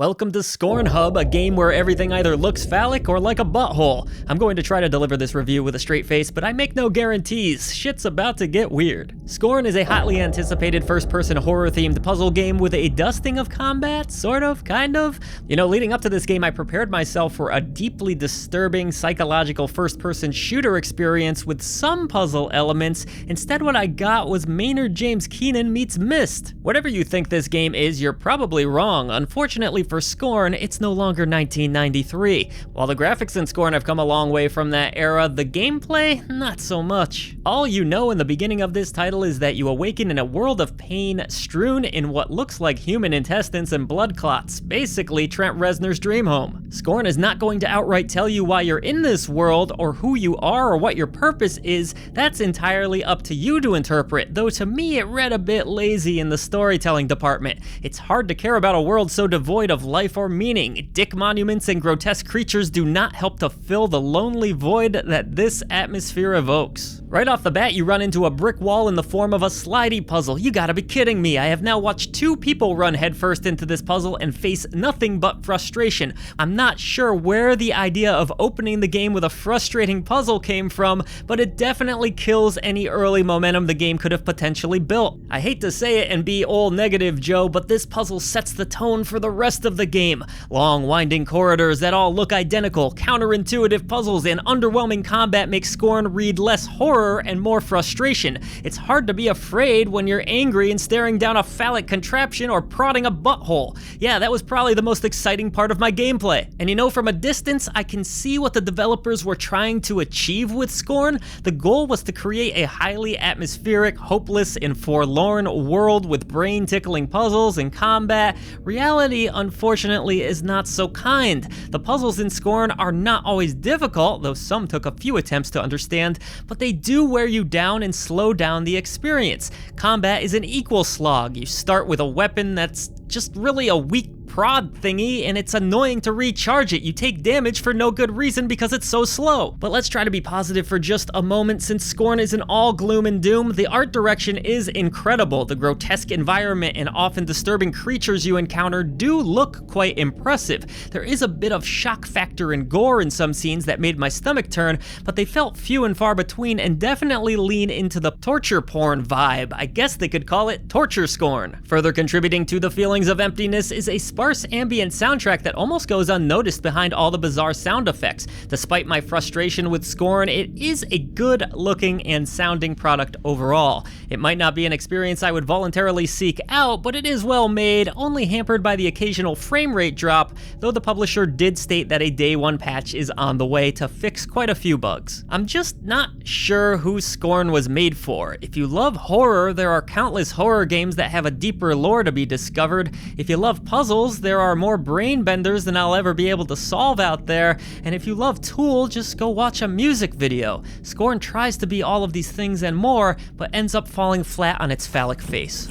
Welcome to Scorn Hub, a game where everything either looks phallic or like a butthole. I'm going to try to deliver this review with a straight face, but I make no guarantees. Shit's about to get weird. Scorn is a hotly anticipated first-person horror-themed puzzle game with a dusting of combat, sort of, kind of. You know, leading up to this game, I prepared myself for a deeply disturbing psychological first-person shooter experience with some puzzle elements. Instead, what I got was Maynard James Keenan meets Myst. Whatever you think this game is, you're probably wrong. Unfortunately for Scorn, it's no longer 1993. While the graphics in Scorn have come a long way from that era, the gameplay, not so much. All you know in the beginning of this title is that you awaken in a world of pain strewn in what looks like human intestines and blood clots, basically Trent Reznor's dream home. Scorn is not going to outright tell you why you're in this world, or who you are, or what your purpose is. That's entirely up to you to interpret, though to me it read a bit lazy in the storytelling department. It's hard to care about a world so devoid of life or meaning. Dick monuments and grotesque creatures do not help to fill the lonely void that this atmosphere evokes. Right off the bat, you run into a brick wall in the form of a slidey puzzle. You gotta be kidding me. I have now watched 2 people run headfirst into this puzzle and face nothing but frustration. I'm not sure where the idea of opening the game with a frustrating puzzle came from, but it definitely kills any early momentum the game could have potentially built. I hate to say it and be all negative, Joe, but this puzzle sets the tone for the rest of the game. Long, winding corridors that all look identical, counterintuitive puzzles, and underwhelming combat make Scorn read less horror and more frustration. It's hard to be afraid when you're angry and staring down a phallic contraption or prodding a butthole. Yeah, that was probably the most exciting part of my gameplay. And you know, from a distance, I can see what the developers were trying to achieve with Scorn. The goal was to create a highly atmospheric, hopeless, and forlorn world with brain-tickling puzzles and combat. Reality, unfortunately, is not so kind. The puzzles in Scorn are not always difficult, though some took a few attempts to understand, but they do wear you down and slow down the experience. Combat is an equal slog. You start with a weapon that's just really a weak prod thingy, and it's annoying to recharge it. You take damage for no good reason because it's so slow. But let's try to be positive for just a moment. Since Scorn isn't all gloom and doom, the art direction is incredible. The grotesque environment and often disturbing creatures you encounter do look quite impressive. There is a bit of shock factor and gore in some scenes that made my stomach turn, but they felt few and far between and definitely lean into the torture porn vibe. I guess they could call it torture Scorn. Further contributing to the feelings of emptiness is a sparse ambient soundtrack that almost goes unnoticed behind all the bizarre sound effects. Despite my frustration with Scorn, it is a good looking and sounding product overall. It might not be an experience I would voluntarily seek out, but it is well made, only hampered by the occasional frame rate drop, though the publisher did state that a day 1 patch is on the way to fix quite a few bugs. I'm just not sure who Scorn was made for. If you love horror, there are countless horror games that have a deeper lore to be discovered. If you love puzzles, there are more brain benders than I'll ever be able to solve out there. And if you love Tool, just go watch a music video. Scorn tries to be all of these things and more, but ends up falling flat on its phallic face.